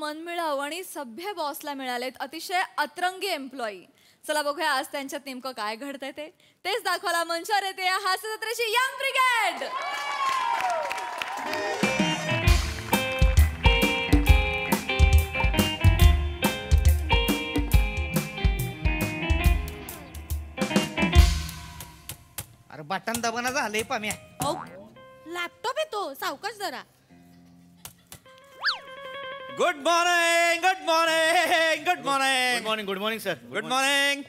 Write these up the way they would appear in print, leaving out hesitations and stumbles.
मनमिळाऊ आणि सभ्य बॉसला मिळालेत अतिशय अतरंगी एम्प्लॉई. चला बघूया आज त्यांच्यात नेमकं काय घडतंय तेच दाखवायला मंचावर येते हास्य जत्रेची यंग ब्रिगेड. अरे बटन दबाना झालंय पाम्या. लॅपटॉप येतो सावकाश जरा. Good morning good morning good morning. Good morning sir. Good morning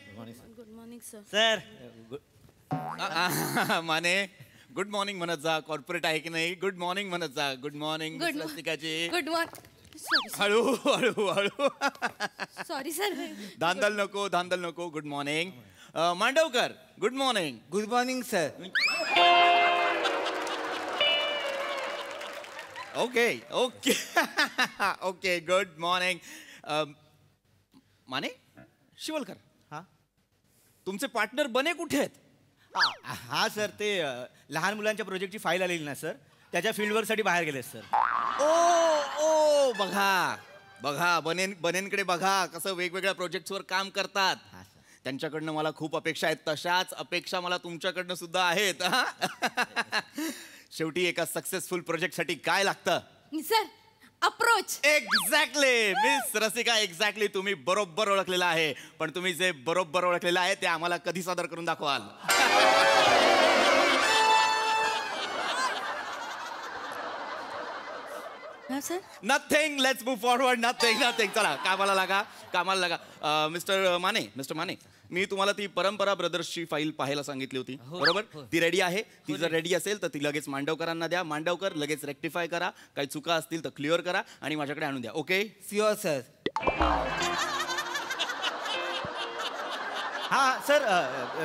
good morning sir. Sir Mane good morning म्हणत जा. कॉर्पोरेट आहे की नाही. गुड मॉर्निंग म्हणत जा. Good morning Rasikaji. Good morning. हळू हळू हळू. Sorry sir. धांदल नको. Good morning. Mandavkar good morning. Good morning sir. Okay okay okay good morning. Mane Shivalkar हा तुमचे पार्टनर बने कुठे आहेत. हा सर ते लहान मुलांच्या प्रोजेक्टची फाईल आलेली ना सर त्याच्या फील्डवर्क साठी बाहेर गेले सर. ओ बघा बघा बनेंकडे बघा कसं वेगवेगळ्या प्रोजेक्ट्सवर काम करतात. त्यांच्याकडनं मला खूप अपेक्षा आहेत. तशाच अपेक्षा मला तुमच्याकडनं सुद्धा आहेत. शेवटी एका सक्सेसफुल प्रोजेक्टसाठी काय लागतं sir. Approach. Exactly miss Rasika exactly तुम्ही बरोबर ओळखलेला आहे. पण तुम्ही जे बरोबर ओळखलेलं आहे ते आम्हाला कधी सादर करून दाखवाल. Sir nothing. Let's move forward. Nothing. चला कामाला लागा. मिस्टर माने मी तुम्हाला ती परंपरा ब्रदर्सची फाईल पाहायला सांगितली होती बरोबर. ती रेडी आहे. ती जर रेडी असेल तर ती लगेच मांडवकरांना द्या. मांडवकर लगेच रेक्टिफाय करा. काही चुका असतील तर क्लिअर करा आणि माझ्याकडे आणून द्या. ओके. सिओर सर. हा सर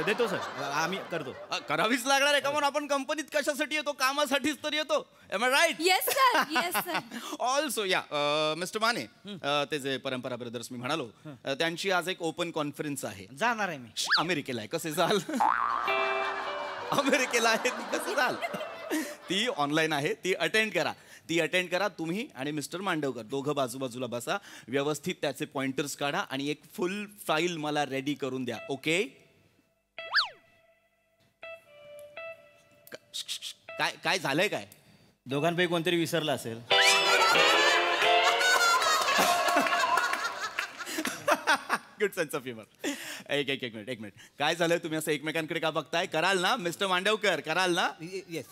देतो सर आम्ही करतो. करावीच लागणार आहे. का म्हणून आपण कंपनीत कशासाठी येतो. कामासाठीच तर येतो. Am I right. Yes sir. Yes sir. Also या मिस्टर माने ते जे परंपरा ब्रदर्स मी म्हणालो त्यांची आज एक ओपन कॉन्फरन्स आहे. जाणार आहे मी. अमेरिकेला आहे. कसे जाल. अमेरिकेला आहे ती कसे जाल. ती ऑनलाईन आहे. ती अटेंड करा तुम्ही आणि मिस्टर मांडवकर दोघं बाजूबाजूला बसा. व्यवस्थित त्याचे पॉइंटर्स काढा आणि एक फुल फाईल मला रेडी करून द्या. ओके. काय झालंय काय. दोघांपैकी कोणतरी विसरलं असेल. Good sense of humour. एक मिनिट काय झालंय. तुम्ही असं एकमेकांकडे का बघताय. कराल ना मिस्टर मांडवकर. कराल ना. येस.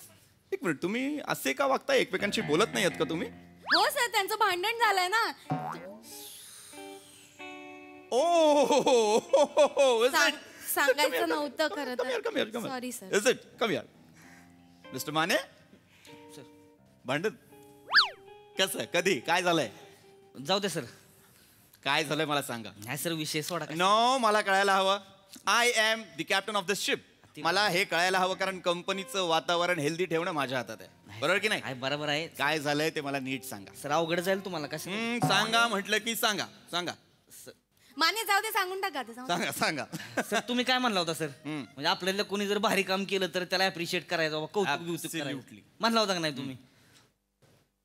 एक मिनिट तुम्ही असे का वागताय. एकमेकांशी बोलत नाही आहेत का तुम्ही. हो सर त्यांचं भांडण झालंय ना. सांगायचं नव्हतं खरं तर. Sorry sir. Is it. Come here. Mister Mane भांडण कसं कधी काय झालंय. जाऊ दे सर. काय झालंय मला सांगा. नाही सर विषय सोडा. नो मला कळायला हवं. I am the captain of the ship. मला हे कळायला हवं कारण कंपनीचं वातावरण हेल्दी ठेवणं माझ्या हातात आहे. बरोबर की नाही. बरोबर आहे. काय झालंय ते मला नीट सांगा. सर अवघड जाईल तुम्हाला कसं. सांगा म्हटलं की सांगा. माने जाऊ दे सांगून टाका. सांगा. सर तुम्ही काय म्हणला होता सर. म्हणजे आपल्याला कोणी जर भारी काम केलं तर त्याला अप्रिशिएट करायचं बाबा. कौतुक म्हणला होता का नाही तुम्ही.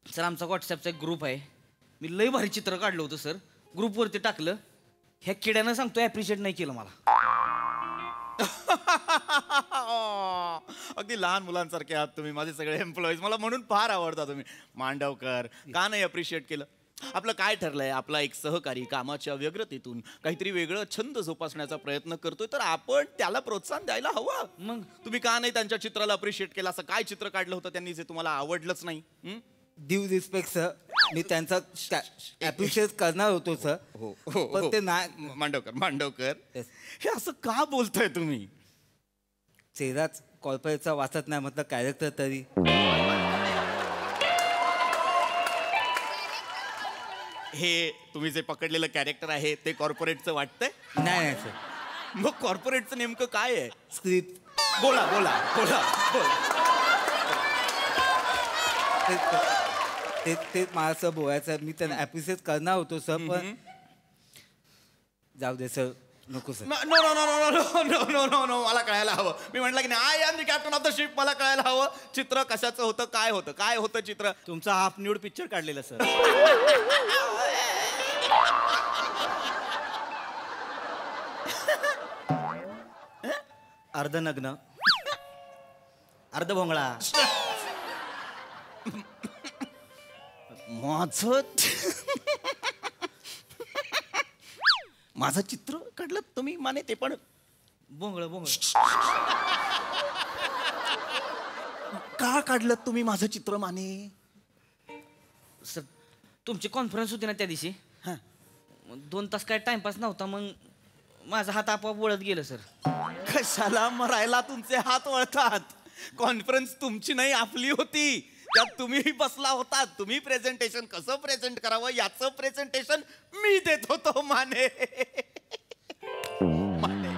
सर आमचा व्हॉट्सअपचा एक ग्रुप आहे. मी लय भारी चित्र काढलं होतं सर. ग्रुपवरती टाकलं. ह्या किड्यानं सांगतो अप्रिशिएट नाही केलं मला. अगदी लहान मुलांसारखे आहात तुम्ही माझे सगळे एम्प्लॉईज. मला म्हणून फार आवडता तुम्ही. मांडवकर का नाही अप्रिशिएट केलं. आपलं काय ठरलंय. आपला एक सहकारी कामाच्या व्यग्रतेतून काहीतरी वेगळं छंद जोपासण्याचा प्रयत्न करतोय तर आपण त्याला प्रोत्साहन द्यायला हवं. मग तुम्ही का नाही त्यांच्या चित्राला अप्रिशिएट केलं. असं काय चित्र काढलं होतं त्यांनी जे तुम्हाला आवडलंच नाही. Due respect sir. मी त्यांचा अप्रिशिएट करणार होतो सर. पण ते नाही. मांडवकर हे असं का बोलताय तुम्ही. चेहराच कॉर्पोरेटचा वाचत नाही म्हटलं कॅरेक्टर तरी. हे तुम्ही जे पकडलेलं कॅरेक्टर आहे ते कॉर्पोरेटचं वाटतंय. नाही सर. मग कॉर्पोरेटचं नेमकं काय आहे. स्क्रिप्ट. बोला. ते मला सर बोलायचं. मी त्यांना अप्रिशिएट करणार होतो सर पण जाऊ दे सर. नको सर. नो मला कळायला हवं. मी म्हटलं की नाही I am the captain of the ship. मला कळायला हवं चित्र कशाचं होतं. काय होतं चित्र. तुमचा हाफ न्यूड पिक्चर काढलेला सर. अर्धनग्न अर्धभोंगळा माझं चित्र काढलं तुम्ही माने ते पण भोंगळ भोंगळ का काढलं तुम्ही माझं चित्र माने? सर तुमची कॉन्फरन्स होती ना त्या दिवशी हा. 2 तास काय टाइमपास नव्हता मग माझा हात आपोआप वळत गेलं सर. कशाला मरायला तुमचे हात वळतात? कॉन्फरन्स तुमची नाही आपली होती. त्यात तुम्ही बसला होता. तुम्ही प्रेझेंटेशन कसं प्रेझेंट करावं याचं प्रेझेंटेशन मी देत होतो माने. माने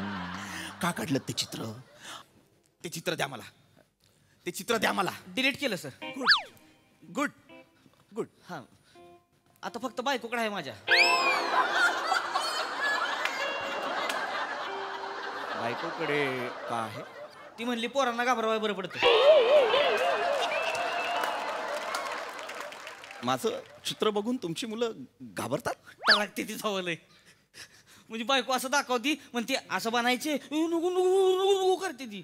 का काढलं ते चित्र? ते चित्र द्या मला. ते चित्र द्या मला. डिलीट केलं सर. Good good good. हा आता फक्त बायकोकडे आहे माझ्या. बायकोकडे का आहे? ती म्हणली पोरांना घाबरवाय बरं पडतं. माझं चित्र बघून तुमची मुलं घाबरतात? टाकते ती सवलय. म्हणजे बायको असं दाखवती म्हणते असं बनायचे नुकू नुकू नुकू करते ती.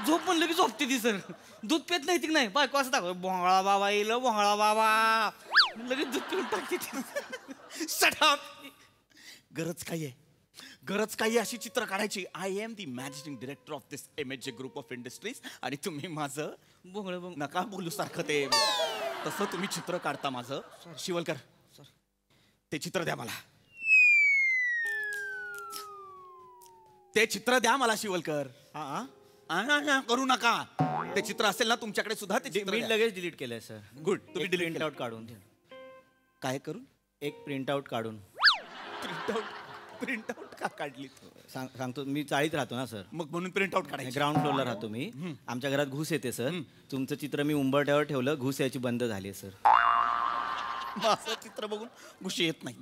झोप म्हणलं की झोपते ती सर. दूध पेत नाही ती नाही. बायको असं दाखव भोंगळा बाबा येईल भोंगळा बाबा लगेच दूध पिऊन टाकते ती. Shut up! गरज काय आहे? गरज काही अशी चित्र काढायची. I am the managing director of this MHJ group of industries आणि तुम्ही माझं भोंगळ नका बोलू सारखं ते. तसं तुम्ही चित्र काढता माझं. शिवलकर ते चित्र द्या मला. ते चित्र द्या मला शिवलकर. करू नका. ते चित्र असेल ना तुमच्याकडे सुद्धा ते चित्र मी द्या. लगेच डिलीट केलंय सर. गुड. तुम्ही डिलीट प्रिंट आउट काढून काय करून? एक प्रिंट आउट काढून प्रिंट आउट का काढली? सांगतो मी चाळीत राहतो ना सर. मग म्हणून प्रिंट आउट काढायची. ग्राउंड फ्लोअरला राहतो मी. आमच्या घरात घुस येते सर. तुमचं चित्र मी उंबरठ्यावर ठेवलं घुस यायची बंद झाली सर. असं चित्र बघून घुशी येत नाही.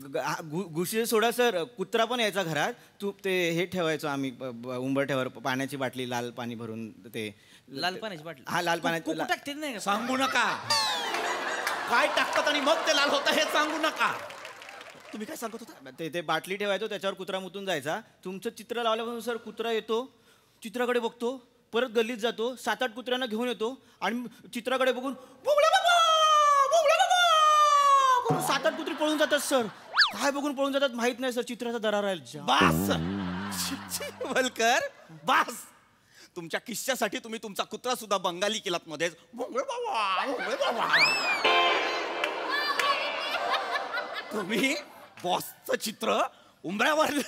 घुशी सोडा सर कुत्रा पण यायचा घरात. तू ते हे ठेवायचो आम्ही उंबरठ्यावर पाण्याची बाटली लाल पाणी भरून ते लाल पाण्याची बाटली. हा लाल पाण्याची टाकते नाही सांगू नका काय टाकतात आणि मग ते लाल होतं हे सांगू नका. तुम्ही काय सांगत होता? ते बाटली ठेवायचो त्याच्यावर कुत्रा मुतून जायचा. तुमचं चित्र लावल्यापासून सर कुत्रा येतो चित्राकडे बघतो परत गल्लीत जातो 7-8 कुत्र्यांना घेऊन येतो आणि चित्राकडे बघून 7-8 कुत्री पळून जातात सर. काय बघून पळून जातात माहित नाही सर. चित्राचा दरार आहे. बास वलकर बास. तुमच्या किस्स्यासाठी तुम्ही तुमचा कुत्रा सुद्धा बंगाली केलात मध्येच. तुम्ही बॉसचं चित्र उंबऱ्यावर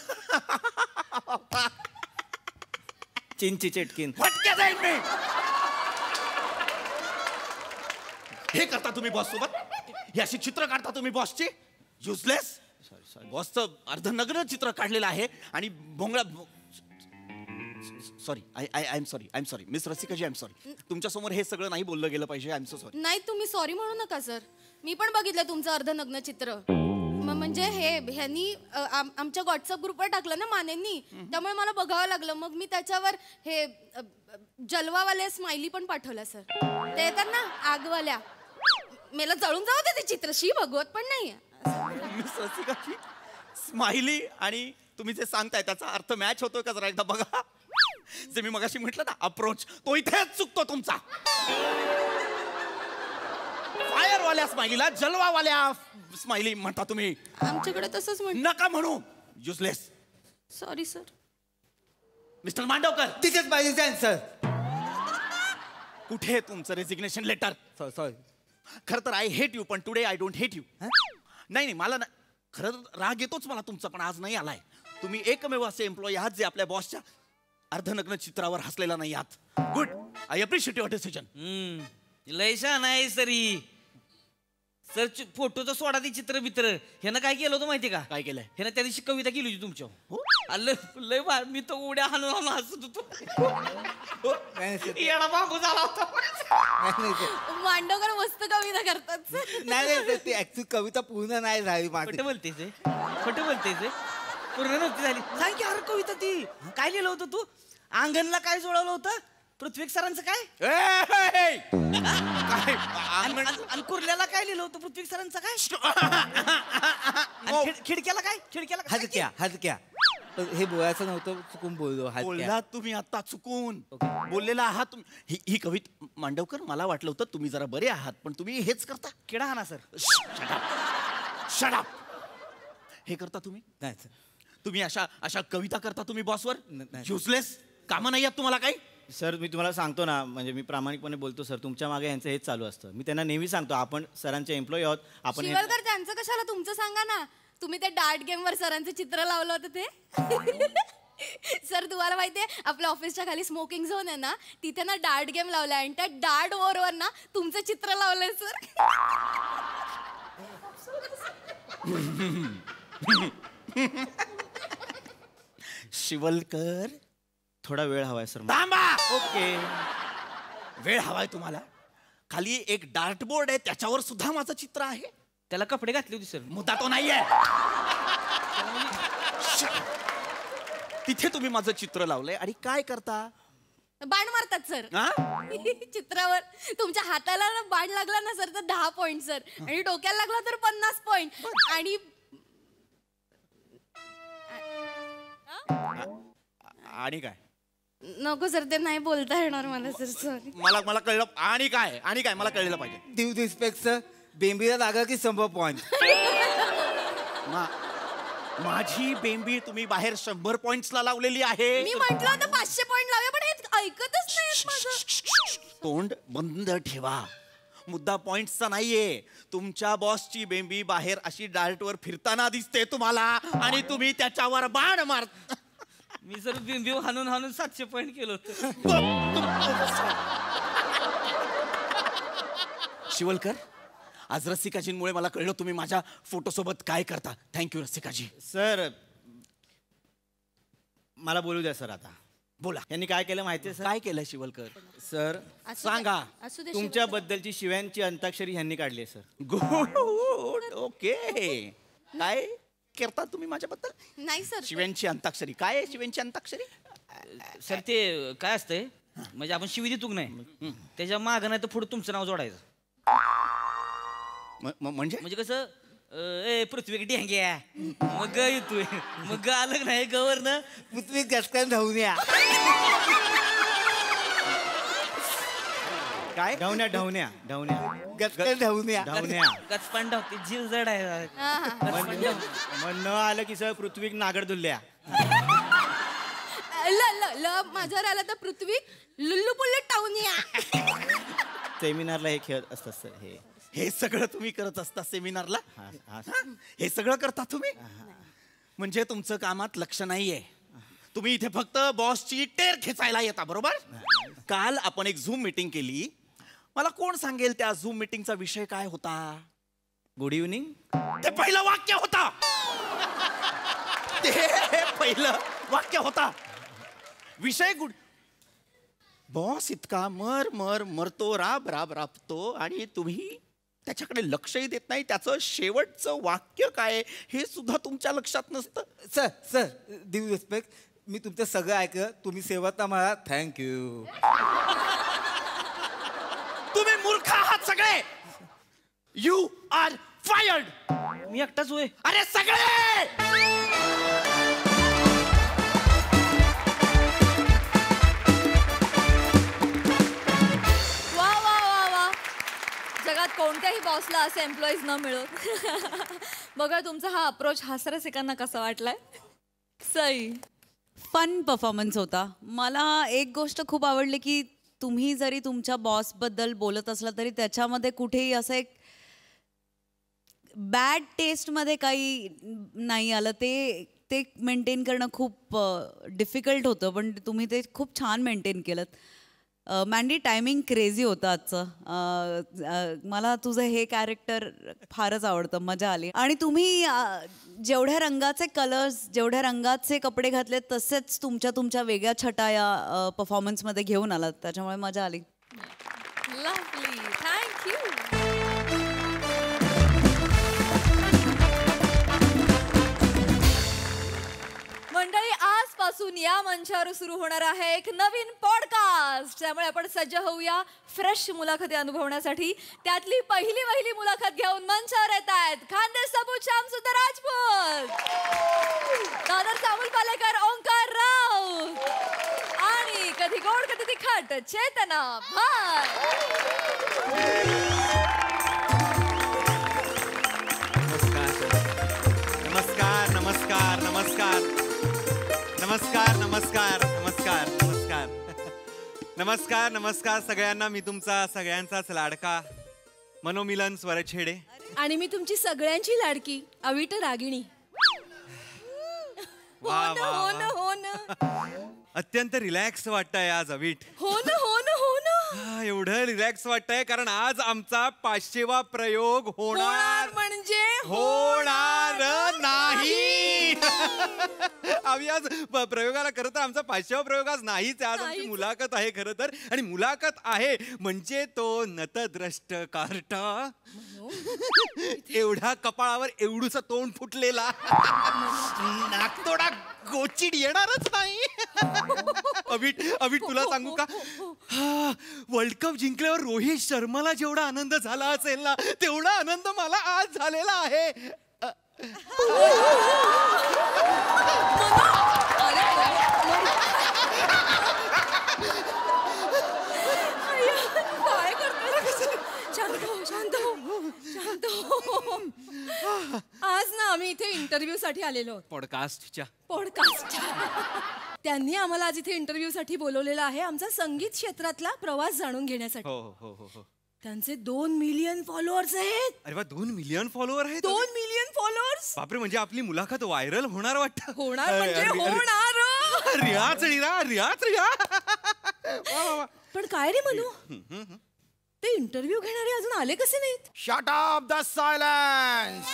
चिंची चेटकीन फटके जाईल मी. हे करता तुम्ही बॉस सोबत. ही अशी चित्र काढता तुम्ही बॉसची. युजलेस. बॉसचं अर्धनग्न चित्र काढलेलं आहे आणि भोंगळा. Sorry I am sorry miss Rasikaji I am sorry. तुमच्या समोर हे सगळं नाही बोललं गेलं पाहिजे. I am so sorry. नाही तुम्ही सॉरी म्हणू नका सर. मी पण बघितलं तुमचं अर्धनग्न चित्र. म्हणजे ह्यांनी आमच्या व्हॉट्सअप ग्रुपवर टाकलं ना मानेंनी. त्यामुळे मला बघावं लागलं. मग मी त्याच्यावर हे जलवावाले स्माइली पण पाठवल्या सर. ते येतात ना आगवाल्या. मला जळून जाऊ दे ते चित्र. शी भगवत पण नाही. मिस रसिकाजी स्माइली आणि तुम्ही जे सांगताय त्याचा अर्थ मॅच होतोय का जरा एकदा बघा. जे मी मगाशी म्हटलं ना अप्रोच तो इथेच चुकतो तुमचा. फायरवाल्या स्माइलीला जलवावाल्या स्माइली म्हणता तुम्ही. आमच्याकडे तसंच म्हण. नका म्हणू. Useless. Sorry sir. Mister Mandavkar तिथेच पाहिजे सर. कुठे आहे तुमचं रेजिग्नेशन लेटर? सॉरी. खरं तर आय हेट यू पण today I don't hate you. नाही मला खरं राग येतोच मला तुमचा पण आज नाही आलाय. तुम्ही एकमेव असे एम्प्लॉई आहात जे आपल्या बॉसच्या अर्धनग्न चित्रावर हसलेला नाही आहात. Good. I appreciate your decision. लयशा नाही सरी सर. फोटोचं सोडा ती चित्र बित्र. ह्यानं काय केलं होतं माहिती का? काय केलंय? ह्यानं त्या दिवशी कविता केली होती तुमच्या. हो? लय मी तर उड्या हाणून हसत होतो. येडा बाबू झाला होता. मांडवकर मस्त कविता करतात. नाही ती ऍक्च्युअली कविता पूर्ण नाही झाली. खोटं बोलतेस पूर्ण नव्हती झाली. सांग की अरे कविता ती काय लिहिलं होतं तू? अंगणला काय जोडवलं होतं? पृथ्वी सरांचं काय? काय आणि कुर्ल्याला काय लिहिलं होतं पृथ्वी सरांचं काय आणि खिडक्याला काय हजक्या हे बोलायचं नव्हतं, चुकून बोललो. हजक्या. बोललात तुम्ही आता चुकून बोललेला आहात तुम्ही. ही कविता मांडवकर, मला वाटलं होतं तुम्ही जरा बरे आहात, पण तुम्ही हेच करता. किडा हा ना सर. Shut up. हे करता तुम्ही. नाही सर. तुम्ही अशा कविता करता तुम्ही बॉसवर. नाही. युजलेस कामं नाही आहेत तुम्हाला काही. सर मी तुम्हाला सांगतो ना, म्हणजे मी प्रामाणिकपणे बोलतो सर, तुमच्या मागे यांचं हेच चालू असतं. मी त्यांना नेहमी सांगतो आपण सरांचे एम्प्लॉई आहोत. आपण शिवलकर त्यांचं कशाला, तुमचं सांगा ना. तुम्ही ते डार्ट गेमवर सरांचं चित्र लावलं होतं ते. सर तुम्हाला माहितीये आपल्या ऑफिसच्या खाली स्मोकिंग झोन आहे ना, तिथे ना डार्ट गेम लावलाय आणि त्या डार्ट वॉरवर ना तुमचं चित्र लावलंय सर. शिवलकर थोडा वेळ हवाय सर. थांबा. ओके. वेळ हवाय तुम्हाला. खाली एक डार्ट बोर्ड आहे, त्याच्यावर सुद्धा माझं चित्र आहे. त्याला कपडे घातले होते सर. मुद्दा तो नाहीये. तिथे तुम्ही माझं चित्र लावलंय आणि काय करता. बाण मारतात सर. चित्रावर तुमच्या हाताला ना बाण लागला ना सर तर 10 पॉइंट सर, आणि डोक्याला लागला तर 50 पॉइंट. आणि काय. नको सर, ते नाही बोलता येणार मला सर, सॉरी. मला कळलं. आणि काय मला कळलं पाहिजे. Due respect sir. बेंबीला लागा की 100 पॉईंट. माझी बेंबी तुम्ही बाहेर 100 पॉइंट्सला लावलेली आहे. मी म्हंटल होतं 500 पॉइंट लावूया, पण हे ऐकतच नाहीत माझं. तोंड बंद ठेवा. मुद्दा पॉइंट्सचा नाहीये. तुमच्या बॉसची बेंबी बाहेर अशी डार्टवर फिरताना दिसते तुम्हाला आणि तुम्ही त्याच्यावर बाण मार. मी सर बिंबी हाणून 700 पॉईंट केलं होतं. शिवलकर, आज रसिकाजींमुळे मला कळलं तुम्ही माझ्या फोटो सोबत काय करता. थँक्यू रसिकाजी. सर मला बोलू द्या सर. आता बोला. यांनी काय केलं माहितीये सर? काय केलं शिवलकर. सर सांगा. तुमच्या बद्दलची शिव्यांची अंताक्षरी ह्यांनी काढली आहे सर. गुड. ओके. काय करता तुम्ही माझ्याबद्दल. नाही सर. शिव्यांची अंताक्षरी काय आहे. शिव्यांची अंताक्षरी सर ते काय असतंय, म्हणजे आपण शिवी देतो नाही, त्याच्या माग नाही तर पुढे तुमचं नाव जोडायचं. म्हणजे कसं ए पृथ्वी ढेंग्या मग ग येतोय, मग ग आलं नाही गवर ना पृथ्वी गचकन धावून या. काय. ढवण्या गचकन धावून या. गचपान डावते जीव जड आहे. म्हणणं आलं की सर पृथ्वी नागड दुल्ल्या. माझ्यावर आला तर पृथ्वी लुल्लू पुल्लू टाऊन या. सेमिनारला हे खेळ असतात सर. हे सगळं तुम्ही करत असता सेमिनारला. हे सगळं करता तुम्ही. म्हणजे तुमचं कामात लक्ष नाहीये. तुम्ही इथे फक्त बॉसची टेर खेचायला येता. बरोबर. काल आपण एक झूम मीटिंग केली. मला कोण सांगेल त्या झूम मीटिंगचा विषय काय होता. Good evening. ते पहिलं वाक्य होता. ते पहिलं वाक्य होता. विषय गुड. बॉस इतका मरतो, राबतो आणि तुम्ही त्याच्याकडे लक्षही देत नाही. त्याचं शेवटचं वाक्य काय हे सुद्धा तुमच्या लक्षात नसतं. Sir due respect. मी तुमचं सगळं ऐकलं. तुम्ही सेवता मला थँक्यू. तुम्ही मूर्ख आहात सगळे. You R fired. मी एकटाच होय. अरे सगळे. जगात कोणत्याही बॉसला असे एम्प्लॉईज न मिळो. बघा तुमचा हा अप्रोच हास्यरसिकांना कसा वाटलाय. सई फन परफॉर्मन्स होता. मला एक गोष्ट खूप आवडली की तुम्ही जरी तुमच्या बॉसबद्दल बोलत असला तरी त्याच्यामध्ये कुठेही असं एक बॅड टेस्टमध्ये काही नाही आलं. ते मेंटेन करणं खूप डिफिकल्ट होतं, पण तुम्ही ते खूप छान मेंटेन केलं. मॅन्डी टायमिंग क्रेझी होतं आजचं. मला तुझं हे कॅरेक्टर फारच आवडतं. मजा आली. आणि तुम्ही जेवढ्या रंगाचे कलर्स, जेवढ्या रंगाचे कपडे घातले तसेच तुमच्या वेगळ्या छटा या परफॉर्मन्समध्ये घेऊन आलात. त्याच्यामुळे मजा आली. लवली. थँक्यू. मंडळी, आजपासून या मंचावर सुरू होणार आहे एक नवीन पॉडकास्ट. पॉडकास्ट. त्यामुळे आपण सज्ज होऊया फ्रेश मुलाखती अनुभवण्यासाठी. त्यातली पहिली मुलाखत घेऊन मंचावर येत आहेत खानदेश सबूत श्यामसुंदर राजपूत, दादर सामूल पालेकर, ओंकार राऊत आणि कधी गोड कधी तिखट चेतना भाट. नमस्कार नमस्कार नमस्कार नमस्कार नमस्कार नमस्कार नमस्कार नमस्कार नमस्कार सगळ्यांना. मी तुमचा सगळ्यांचाच लाडका मनोमिलन स्वरछेडे आणि मी तुमची सगळ्यांची लाडकी अविट रागिणी. वा वा हो ना वा. हो ना अत्यंत रिलॅक्स वाटतंय आज अवीट. हो ना हो ना हो ना. एवढं रिलॅक्स वाटतंय कारण आज आमचा 500वा प्रयोग होणार म्हणजे होणार नाही. आम्ही आज प्रयोगाला खरं तर आमचा 500वा प्रयोग आज नाहीच. आज आमची मुलाखत आहे खरं तर. आणि मुलाखत आहे म्हणजे तो नतद्रष्ट कार्टा, एवढा कपाळावर एवढूसा तोंड फुटलेला, नाकतोडा गोचिड येणारच नाही. अभिट अभिट तुला सांगू का, वर्ल्ड कप जिंकल्यावर रोहित शर्माला जेवढा आनंद झाला असेल ना तेवढा आनंद मला आज झालेला आहे. काय करतोय? शांत हो शांत हो शांत हो. आज ना आम्ही इथे इंटरव्ह्यू साठी आलेलो आहोत. पॉडकास्टच्या पॉडकास्ट. त्यांनी आम्हाला आज इथे इंटरव्ह्यू साठी बोलवलेलं आहे आमचा संगीत क्षेत्रातला प्रवास जाणून घेण्यासाठी. हो हो हो हो. त्यांचे 2 मिलियन फॉलोअर्स आहेत. अरे वा, 2 मिलियन फॉलोअर आहेत. 2 मिलियन फॉलोअर्स. बापरे, म्हणजे आपली मुलाखत व्हायरल होणार वाटतं. होणार म्हणजे होणार. रियाज रिया रियाज रिया. वा वा वा. पण काय रे मनू, ते इंटरव्ह्यू घेणारे अजून आले कसे नाहीत? Shut up the silence.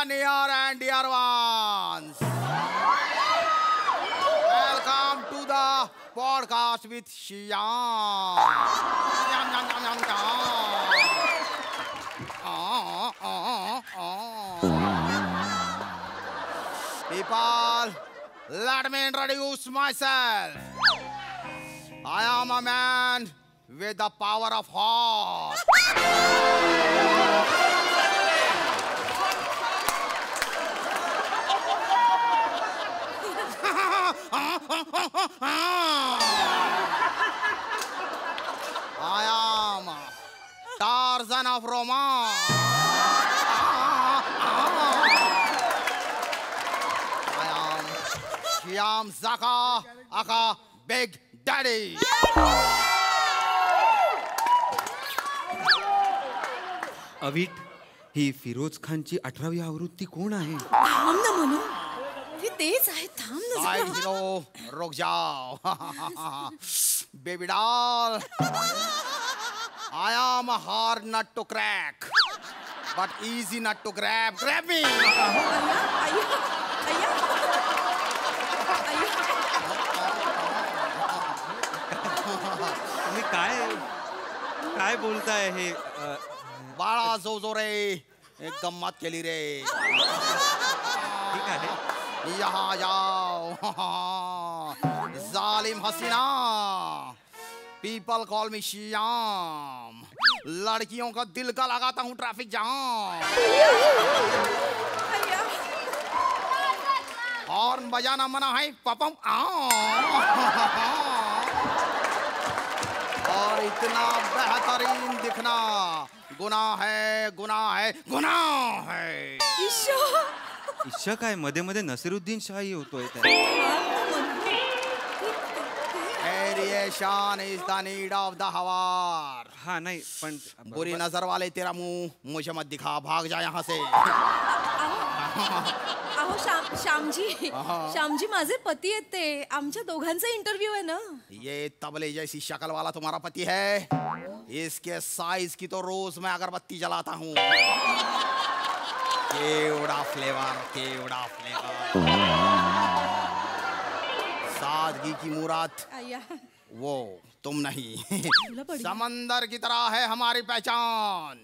Near and dear ones, welcome to the podcast with Shyam. People, let me introduce myself. I am a man with the power of heart. I am Tarzan of romance. I am Shyam Zaka, aka Big Daddy. अविट, ही फिरोज खानची 18वी आवृत्ती कोण आहे? थांब ना मनू, हे तेच आहे. थांब ना I जरा. know, रुक जाओ. Baby doll. I am a hard nut to crack, but easy nut to grab. Grab me. तुम्ही काय काय बोलताय हे? बाळा जो रे, एक गम्मत केली रे. ठीक आहे. यहाँ जाओ. जालिम Hasina. People call me Shyam. लड़कियों का दिल का लगाता हूँ ट्रैफिक जाम. हॉर्न बजाना मना है पपम. और इतना बेहतरीन दिखना गुनाह है गुनाह है गुनाह है. इच्छा काय मध्ये मध्ये नसीरुद्दीन शाही होतोय त्या. Variation is the need of the hour. हा नाही पण बुरी नजर वाले तेरा मुंह मुझे मत दिखा, भाग जा यहाँ से. अहो श्यामजी माझे पती आहेत ते. आमच्या दोघांचा इंटरव्ह्यू आहे ना. ये तबले जैसी शक्ल वाला तुम्हारा पति है. इसके साइज की तो रोज मैं अगरबत्ती जलाता हूँ. केवड़ा फ्लेवर. सादगी की मूरत आया वो तुम नहीं। पड़ी। समंदर की तरह है हमारी पहचान,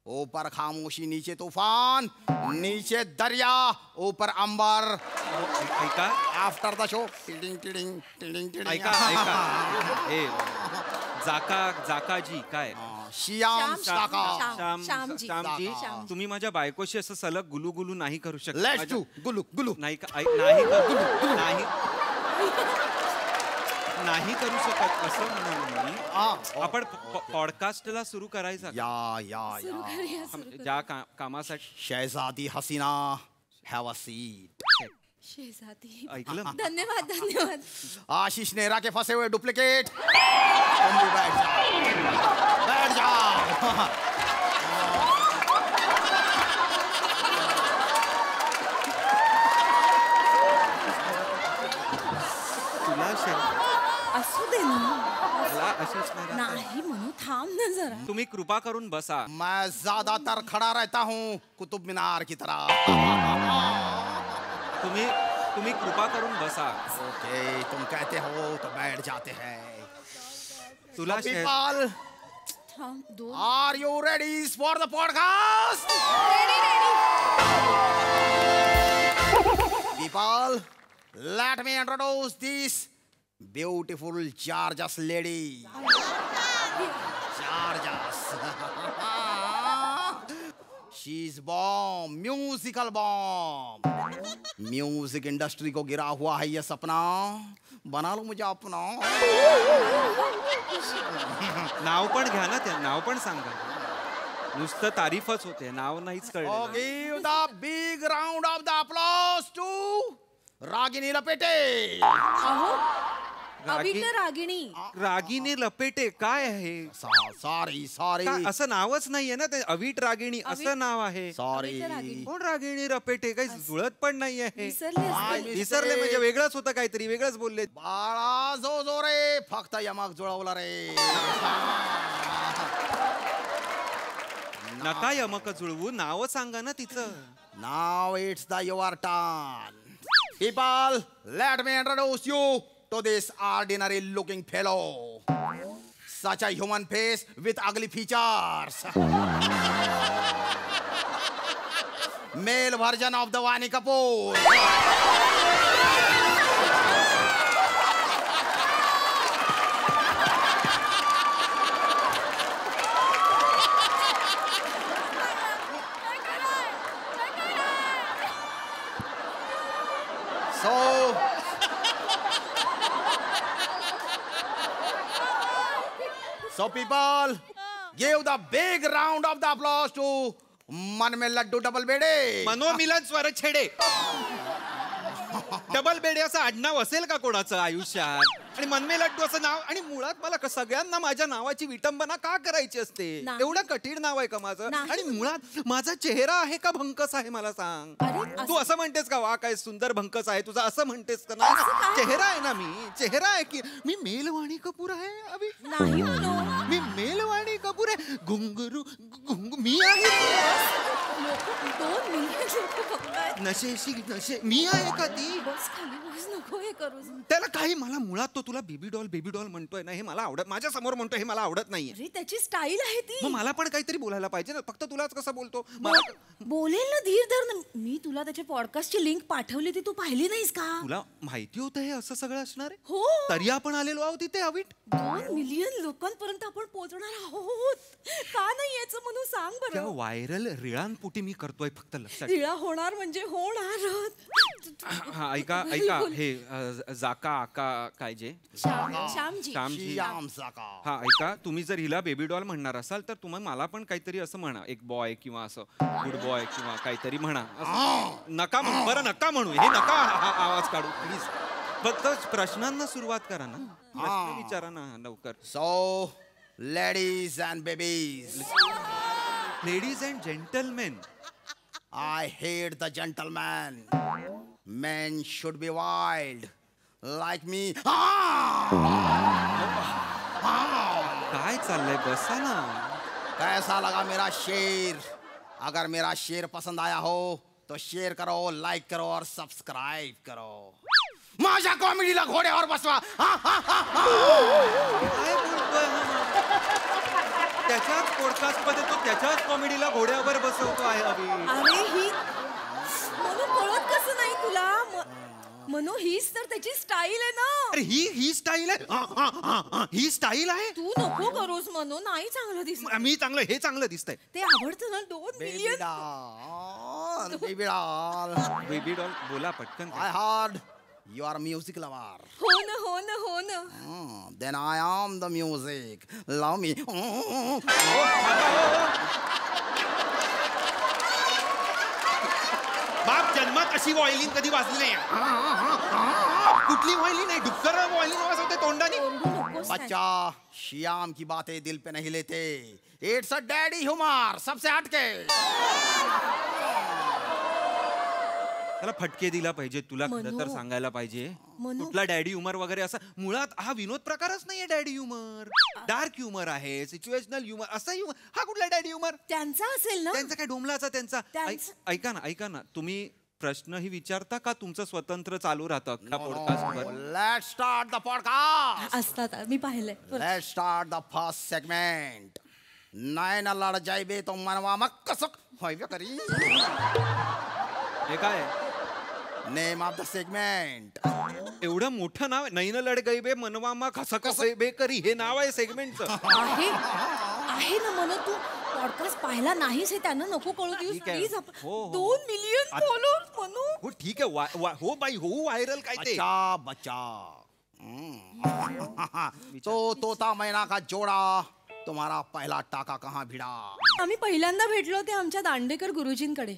ऊपर खामोशी नीचे तूफान, नीचे दरिया ऊपर अंबर। ऐका after the show tiding tiding tiding tiding. ऐका ऐका ए जाकाजी काय श्याम साका। श्यामजी. श्यामजी तुम्ही माझ्या बायकोशी असं सलग गुलू गुलू नाही करू शकत. लेट्स डू गुलू गुलू। नाही नाही नाही करू शकत असं म्हणून मी आपण पॉडकास्टला सुरू करायचा का? या ज्या कामासाठी शहजादी हसीना हैव अ सीट। शेजादी ऐकलं मी? धन्यवाद धन्यवाद. आशीष नेहरा के फंसे हुए डुप्लीकेट, तुम भी बैठ जाओ, बैठ जाओ। तुला असू दे ना. मला आशिष नेहरा नाही म्हणू थांब ना जरा. तुम्ही कृपा करून बसा. मैं ज्यादातर खड़ा रहता हूँ कुतुब मीनार की तरह। तुम्ही कृपा करून बसा. ओके तुम कहते हो तो बैठ जाते हैं। तुला पीपल थांब दोन. Are you ready for the podcast? People, let me introduce this beautiful Georgia's lady. Georgia's. She's bomb, musical bomb. Music industry को गिरा हुआ है ये सपना, बना लो मुझे अपना। नाव पण घ्या ना, त्या नाव पण सांगा. नुसतं तारीफच होते, नाव नाहीच Oh, कळलं. give the big round of the applause to Ragini लपेटे. अविघ्न रागिणी. रागिनी लपेटे काय आहे? सॉरी सॉरी का असं नावच नाहीये ना ते. अवीट रागिणी असं नाव आहे. सॉरी. कोण रागिणी लपेटे? काही जुळत पण नाही आहे. विसरले विसरले म्हणजे वेगळंच होतं, काहीतरी वेगळंच बोलले. बाळा जो जो रे, फक्त यमक जुळवला रे. नका यमक जुळवू, नाव सांगा ना तिचं. Now it's the your turn. People, let me introduce you to this ordinary looking fellow. Such a human face with ugly features. Male version of the Vani Kapoor. So people, give the big round of the applause to मन में laddoo double बेडे. मनोमिलन स्वर छेडे. Double बेडे असं आडनाव असेल का कोणाचं आयुष्यात? आणि मनमे लड्डू असं नाव. आणि मुळात मला सगळ्यांना माझ्या नावाची विटंबना का करायची असते? एवढं कठीण नाव आहे का माझं? आणि मुळात माझा चेहरा आहे का भंकस आहे मला सांग. तू असं म्हणतेस का वा काय सुंदर भंकस आहे तुझा, असं म्हणतेस का? नाही, चेहरा आहे ना, मी चेहरा आहे की मी मेलवाणी कपूर आहे. अभि नाही मी मेलवाणी कपूर आहे. घुंगरू मी आहे. 2 मिनिट लोक बघतायत. नशेशी नशे मी आहे का ती? बस खाली बस, नको हे करू. त्याला काही मला मुळात तो तुला बेबी डॉल म्हणतोय ना, हे मला आवडत, माझ्या समोर म्हणतोय हे मला आवडत नाहीये. अरे त्याची स्टाईल आहे ती. मग मला पण काहीतरी बोलायला पाहिजे ना. फक्त तुलाच कसं बोलतो? बोलेल ना, धीर धर ना. मी तुला त्याच्या पॉडकास्टची लिंक पाठवली, ती तू पाहिली नाहीस का? तुला माहिती होतं हे असं सगळं असणार आहे? हो. तरी आपण आलेलो आहोत तिथे अवीट. 2 मिलियन लोकांपर्यंत आपण पोहोचणार आहोत. का नाही याचं म्हणून सांग त्या बरं. व्हायरल रिळांपोटी मी करतोय, फक्त लक्षात. तिळा होणार म्हणजे होणार. हा ऐका हे जाका आका काय जे श्यामजी. श्यामजी. श्याम साका. हा ऐका, तुम्ही जर हिला बेबी डॉल म्हणणार असाल तर तुम्ही मला पण काहीतरी असं म्हणा, एक बॉय किंवा असं गुड बॉय किंवा काहीतरी म्हणा. नका म्हणू, बरं नका म्हणू, हे नका आवाज काढू प्लीज. फक्त प्रश्नांना सुरुवात करा ना, प्रश्न विचारा ना लवकर. So, ladies and babies, ladies and gentlemen. I hate the gentleman. Men should be wild, like me. काय चाललंय? बसा ना. कैसा लगा मेरा शेर? अगर मेरा शेर पसंद आया हो तो शेयर करो, लाइक करो और सब्सक्राइब करो. माझ्या कॉमेडीला घोड्यावर बसवा. काय बोलतोय त्याच्याच पॉडकास्ट मध्ये तो त्याच्याच कॉमेडीला घोड्यावर बसवतो आहे अभि. अरे ही मनू कळत कसं नाही तुला? मनू हीच तर त्याची स्टाईल आहे ना. अरे ही स्टाईल आहे. ही स्टाईल आहे. तू नको करूस मनू, नाही चांगलं दिसत. मी चांगलं, हे चांगलं दिसतंय. ते आवडतं ना. 2 million. Baby doll. Baby doll बोला पटकन. I heard you are a music lover. हो ना हो ना हो ना. Then I am the music. Love me. बाप जन्मात अशी व्हायलिन कधी वाजली नाही. कुठली व्हायलिन आहे? डुक्कर व्हायलिन वाजवते तोंडाने. बच्चा, श्याम की बातें दिल पे नहीं लेते. इट्स अ डैडी ह्यूमर, सबसे हटके. त्याला फटके दिला पाहिजे. तुला खरं तर सांगायला पाहिजे कुठला डॅडी ह्युमर वगैरे असं मुळात हा विनोद प्रकारच नाहीये. डॅडी ह्युमर डार्क ह्युमर आहे, सिच्युएशनल ह्युमर. असा ह्युमर हा कुठला डॅडी ह्युमर? त्यांचा असेल ना. त्यांचा काय डोमलाचा त्यांचा. ऐका ना तुम्ही प्रश्नही विचारता का तुमचं स्वतंत्र चालू राहतं अख्खा पॉडकास्टवर? Let's start the podcast. असतात मी पाहिलंय. Let's start the first segment. नैन लड़ जाइबे तो मनवा मक्कसक होइबे करी. हे काय नेम ऑफ द सेगमेंट. एवढं मोठं नाव? नैन लड गईबे मनवामा खसखस बेकरी हे नाव आहे सेगमेंटचं. आहे ना मनू. तू पॉडकास्ट पाहिला नाहीस हे त्यांना नको कळू Deus please. 2 million followers Manu. हो ठीक आहे. हो बाई हो व्हायरल काय ते. बच्चा तो तोता मैना का जोड़ा तुम्हारा पहला टाका कहाँ भिड़ा? आम्ही पहिल्यांदा भेटलो ते आमच्या दांडेकर गुरुजींकडे.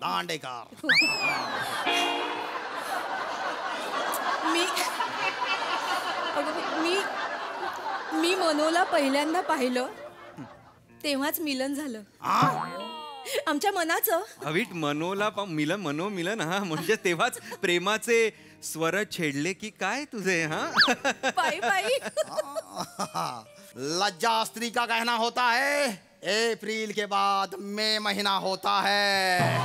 दांडेकर. मी मनोला पहिल्यांदा पाहिलं तेव्हाच मिलन झालं आमच्या मनाचं. अविट मनोला मिलन हा म्हणजे तेव्हाच प्रेमाचे स्वर छेडले की काय तुझे. हा बाई बाई. लज्जा स्त्री का कहना होता है, अप्रैल के बाद मई महीना होता है.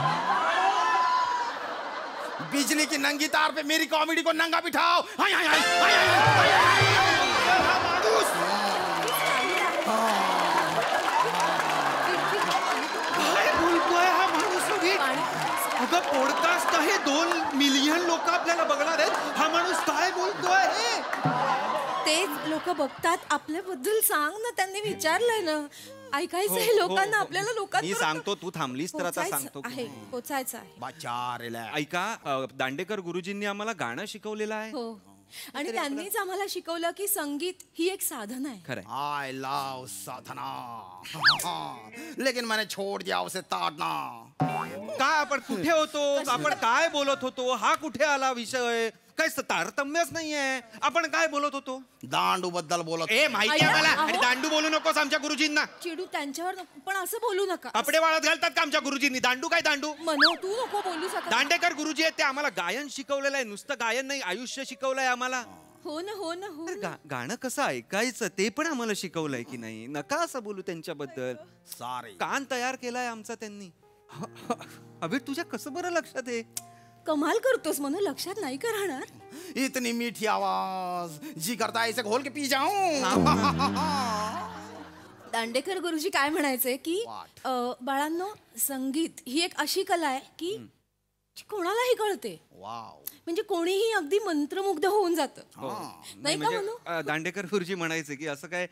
बिजली की नंगी तार पे मेरी कॉमेडी को नंगा बिठाओ. हाय हाय हाय हाय हाय काय बोलतोय हा माणूस? अगं पॉडकास्ट आहे, 2 मिलियन लोक आपल्याला बघणार आहेत. हा माणूस काय बोलतोय? तेच लोक बघतात. आपल्याबद्दल सांग ना. त्यांनी विचारलंय ना. ऐकायचंय लोकांना. आपल्याला लोकांना मी सांगतो. तू थांबलीस तर आता सांगतो. पोचायचं आहे. बच्चा रिलॅक्स. ऐका दांडेकर गुरुजींनी आम्हाला गाणं शिकवलेलं आहे. हो आणि त्यांनीच आम्हाला शिकवलं की संगीत ही एक साधना आहे. खरं. I love साधना. लेकिन मैंने छोड़ दिया उसे ताड़ना. काय आपण कुठे होतो? आपण काय बोलत होतो? हा कुठे आला विषय? काय तारतम्यच नाहीये. आपण काय बोलत होतो? दांडू बद्दल बोलत. माहिती आहे मला. आणि दांडू बोलू नकोस आमच्या गुरुजींना. चिडू त्यांच्यावर पण असं बोलू नका. कपडे वाळत घालतात का आमच्या गुरुजींनी? दांडू काय दांडू? मनो तू नको बोलू शकत. दांडेकर गुरुजी आहेत ते आम्हाला गायन शिकवलेलं आहे. नुसतं गायन नाही, आयुष्य शिकवलंय आम्हाला. हो ना हो ना हो. गाणं कसं ऐकायचं ते पण आम्हाला शिकवलंय की नाही. नका असं बोलू त्यांच्याबद्दल. सारे कान तयार केलाय आमचा त्यांनी. अभि तुझ्या कसं बरं लक्षात आहे? कमाल करतोस मनू. लक्षात नाही का राहणार? इतनी मीठी आवाज जी करता है इसे घोल के पी जाऊं. दांडेकर गुरुजी काय म्हणायचे की बाळांनो संगीत ही एक अशी कला आहे की कोणालाही कळते. म्हणजे कोणीही अगदी मंत्रमुग्ध होऊन जातं. नाही का म्हणू? दांडेकर गुरुजी म्हणायचे की असं काय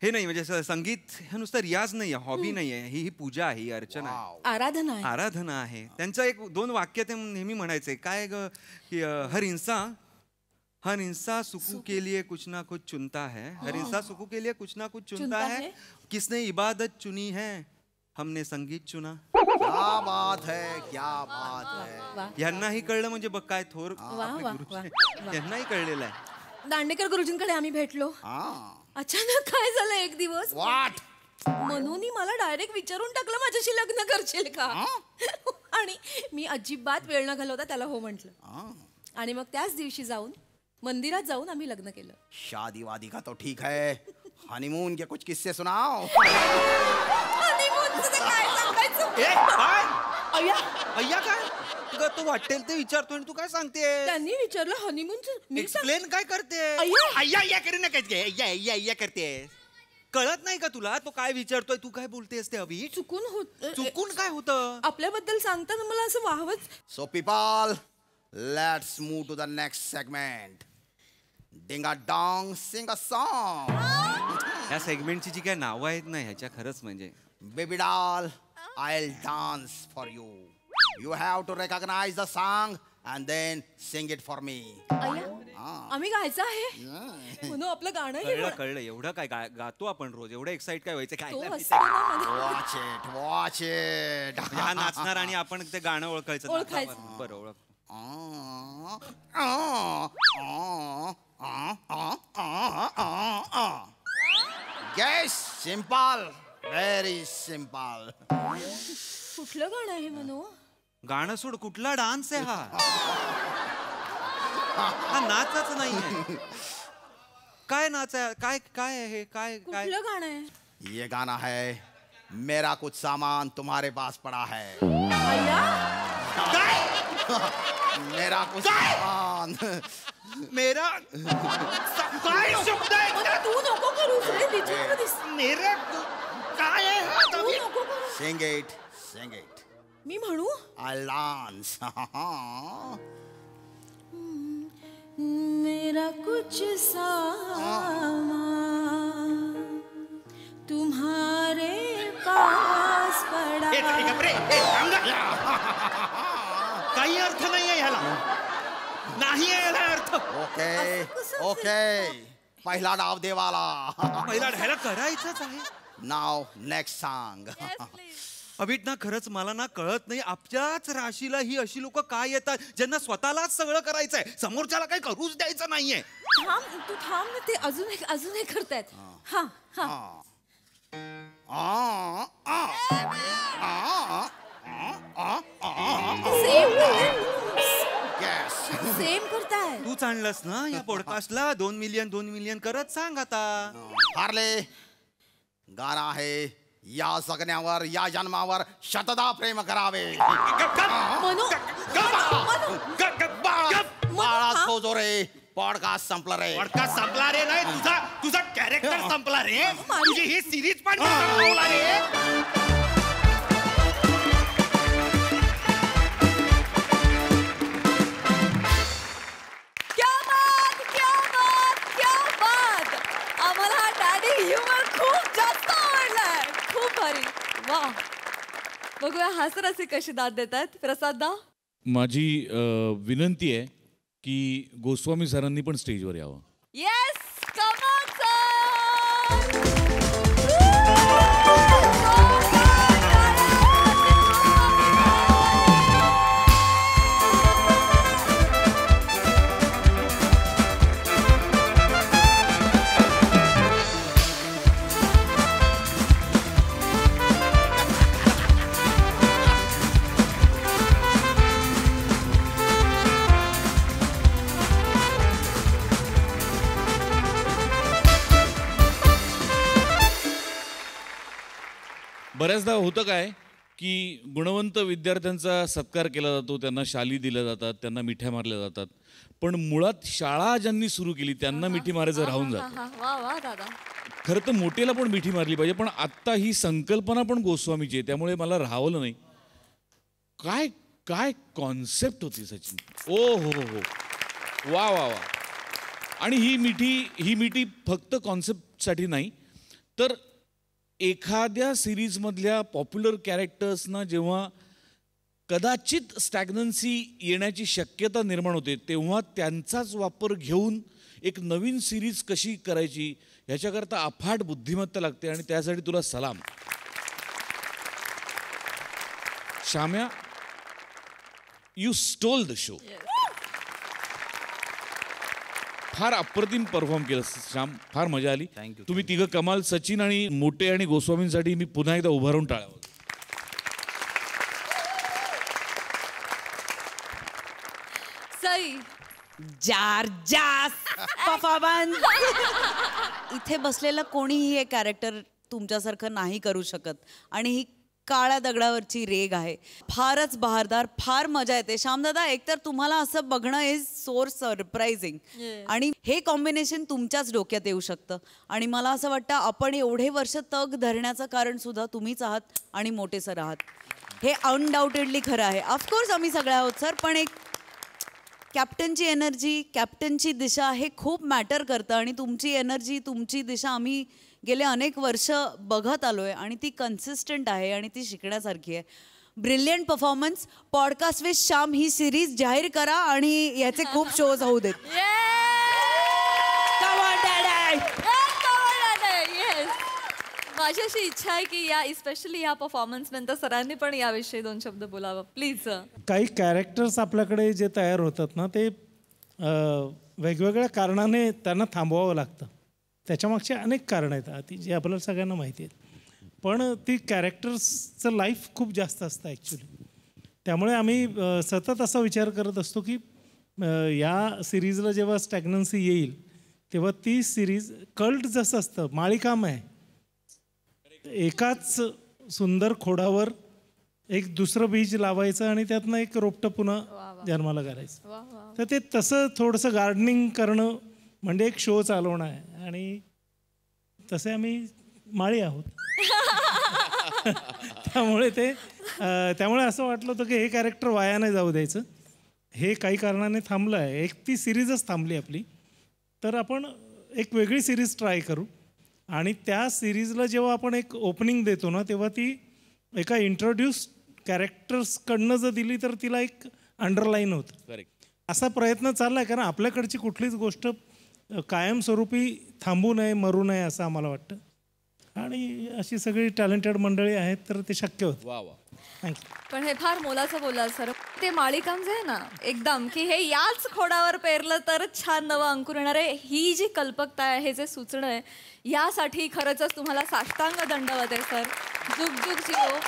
हे नाही. म्हणजे संगीत हा नुसता रियाज नाही, हॉबी नाही आहे. ही पूजा आहे, ही अर्चना आहे, आराधना आहे. त्यांचं 1-2 वाक्य ते नेहमी म्हणायचे. काय की हर इंसान सुकू के लिए कुछ ना कुछ चुनता है. हर इंसान सुकू के लिए कुछ ना कुछ चुनता है. किसने इबादत चुनी है? हमने संगीत चुना. क्या बात है, क्या बात है. यांनाही कळलं म्हणजे बघ काय थोर यांनाही कळलेलं आहे. दांडेकर गुरुजींकडे आम्ही भेटलो. अचानक काय झालं एक दिवस. मनूनी मला डायरेक्ट विचारून टाकलं माझ्याशी लग्न करशील का. आणि मी अजिबात वेळ न घालवता त्याला हो म्हटलं. आणि मग त्याच दिवशी मंदिरात जाऊन आम्ही लग्न केलं. शादी वादी का तो ठीक है, हनीमून के कुछ किस्से सुनाओ. हनीमून काय सांगायचं? अय्या काय अगं तो वाटेल ते विचारतो आणि तू काय सांगते त्यांनी विचारलं हनीमूनचं मी एक्सप्लेन काय करते अय्या. अय्या करू नका करते कळत नाही का तुला तो काय विचारतोय तू काय बोलतेस ते अभि चुकून काय होतं आपल्याबद्दल सांगताना मला असं वाहवच. So people, let's move to the next segment. Ding a dong, sing a song. या सेगमेंटची जी काय नावं आहेत ना ह्याच्या खरंच म्हणजे Baby doll, I'll dance for you. You have to recognize the song and then sing it for me. आम्ही गायचं आहे म्हणून आपलं गाणं हे कळलं एवढं काय गातो आपण रोज एवढं एक्साइट काय व्हायचं काय तो असतो ना मध्ये. Watch it, watch it. हा नाचणार आणि आपण ते गाणं ओळखायचं ओळखायचं. बरं ओळख Yes, simple, very simple. कुठलं गाणं आहे म्हणू. गाणं सोड कुठला डान्स आहे हा नाचच नाहीये काय नाच आहे काय काय आहे काय काय कुठलं गाणं आहे. ये गाना है मेरा कुछ सामान तुम्हारे पास पड़ा है. मेरा कुछ सामान मेरा काय शब्द आहे तू नको करूस रे विचित्र दिस. मेरा काय आहे हा तू नको करू. Sing it, sing it. मी म्हणू. I'll dance. मेरा कुछ सामान तुम्हारे पास पड़ा. काही अर्थ नाहीये ह्याला नाही आहे याला अर्थ ओके ओके पहिला डाव देवाला. पहिला ह्याला करायचंच आहे. नाव नेक्स्ट सॉन्ग. अभिट ना खरंच मला ना कळत नाही आपल्याच राशीला ही अशी लोक काय येतात ज्यांना स्वतःलाच सगळं करायचंय समोरच्याला काही करूच द्यायचं नाहीये. तू थांब ना ते अजून एक करतायत. हा हा सेम करताय. तूच आणलंस ना या पॉडकास्टला 2 मिलियन करत सांग आता. हार्ले गाणं आहे या जगण्यावर या जन्मावर शतदा प्रेम करावे. बाळा खोजो रे पॉडकास्ट संपला रे. पॉडकास्ट संपला रे नाही तुझा कॅरेक्टर संपला रे तुझी ही सिरीज पण संपला रे. बघूया हास्यरसिक कशी दाद देतात. प्रसाद दा माझी विनंती आहे की गोस्वामी सरांनी पण स्टेजवर यावं. येस कम ऑन बऱ्याचदा होतं काय की गुणवंत विद्यार्थ्यांचा सत्कार केला जातो, त्यांना शाली दिल्या जातात, त्यांना मिठ्या मारल्या जातात, पण मुळात शाळा ज्यांनी सुरू केली त्यांना मिठी मारायचं राहून जातं. खरं तर मोठेला पण मिठी मारली पाहिजे, पण आत्ता ही संकल्पना पण गोस्वामीची आहे त्यामुळे मला राहवलं नाही. काय काय कॉन्सेप्ट होती सचिन. ओ हो हो वा वा वा. आणि ही मिठी फक्त कॉन्सेप्टसाठी नाही तर एखाद्या सिरीजमधल्या पॉप्युलर कॅरेक्टर्सना जेव्हा कदाचित स्टॅग्नन्सी येण्याची शक्यता निर्माण होते तेव्हा त्यांचाच वापर घेऊन एक नवीन सिरीज कशी करायची ह्याच्याकरता अफाट बुद्धिमत्ता लागते आणि त्यासाठी तुला सलाम. श्याम्या, यू स्टोल द शो. फार अप्रतिम परफॉर्म केलं श्याम, फार मजा आली. तुम्ही तिघं कमाल. सचिन आणि मोटे आणि गोस्वामींसाठी मी पुन्हा एकदा उभा राहून टाळावं. सई जार जास परफॉर्मन्स. इथे बसलेलं कोणीही हे कॅरेक्टर तुमच्यासारखं नाही करू शकत आणि ही काळ्या दगडावरची रेग आहे. फारच बहारदार, फार मजा येते. श्यामदादा, एकतर तुम्हाला असं बघणं इज सो सरप्राइझिंग आणि हे कॉम्बिनेशन तुमच्याच डोक्यात येऊ शकतं. आणि मला असं वाटतं आपण एवढे वर्ष तग धरण्याचं कारण सुद्धा तुम्हीच आहात आणि मोठे सर आहात. हे अनडाऊटेडली खरं आहे. ऑफकोर्स आम्ही सगळे आहोत सर, पण एक कॅप्टनची एनर्जी, कॅप्टनची दिशा हे खूप मॅटर करतं आणि तुमची एनर्जी, तुमची दिशा आम्ही गेले अनेक वर्ष बघत आलोय आणि ती कन्सिस्टंट आहे आणि ती शिकण्यासारखी आहे. Brilliant performance. Podcast with Shyam he series जाहीर करा आणि याचे खूप शोज होऊ देत. माझी अशी इच्छा आहे की या स्पेशली या परफॉर्मन्स नंतर सरांनी पण याविषयी 2 शब्द बोलावं प्लीज. काही कॅरेक्टर्स आपल्याकडे जे तयार होतात ना ते वेगवेगळ्या कारणाने त्यांना थांबवावं लागतं. त्याच्यामागचे अनेक कारणं आहेत ती जी आपल्याला सगळ्यांना माहिती आहेत, पण ती कॅरेक्टर्सचं लाईफ खूप जास्त असतं ॲक्च्युली. त्यामुळे आम्ही सतत असा विचार करत असतो की या सिरीजला जेव्हा स्टॅग्नन्सी येईल तेव्हा ती सिरीज कल्ट जसं असतं, माळीकाम आहे, एकाच सुंदर खोडावर एक दुसरं बीज लावायचं आणि त्यातनं एक रोपटं पुन्हा जन्माला घालायचं. तर ते तसं थोडंसं गार्डनिंग करणं म्हणजे एक शो चालवणं आहे आणि तसे आम्ही माळी आहोत. त्यामुळे असं वाटलं होतं की हे कॅरेक्टर वाया नाही जाऊ द्यायचं. हे काही कारणाने थांबलं आहे, एक ती सिरीजच थांबली आपली, तर आपण एक वेगळी सिरीज ट्राय करू आणि त्या सिरीजला जेव्हा आपण एक ओपनिंग देतो ना तेव्हा ती एका इंट्रोड्यूस कॅरेक्टर्सकडनं जर दिली तर तिला एक अंडरलाईन होतं. करेक्ट. असा प्रयत्न चालला आहे कारण आपल्याकडची कुठलीच गोष्ट कायमस्वरूपी थांबू नये, मरू नये असं आम्हाला वाटतं आणि अशी सगळी टॅलेंटेड मंडळी आहेत तर ते शक्य होतं. वा वा. थँक्यू. पण हे फार मोलाचं बोलला सर. ते माळीकाम जे आहे ना एकदम की हे याच खोडावर पेरलं तर छान नवं अंकुर येणार आहे, ही जी कल्पकता आहे, हे जे सुचणं आहे, यासाठी खरंच तुम्हाला साष्टांग दंडवत आहे सर. जुग जुग जिओ.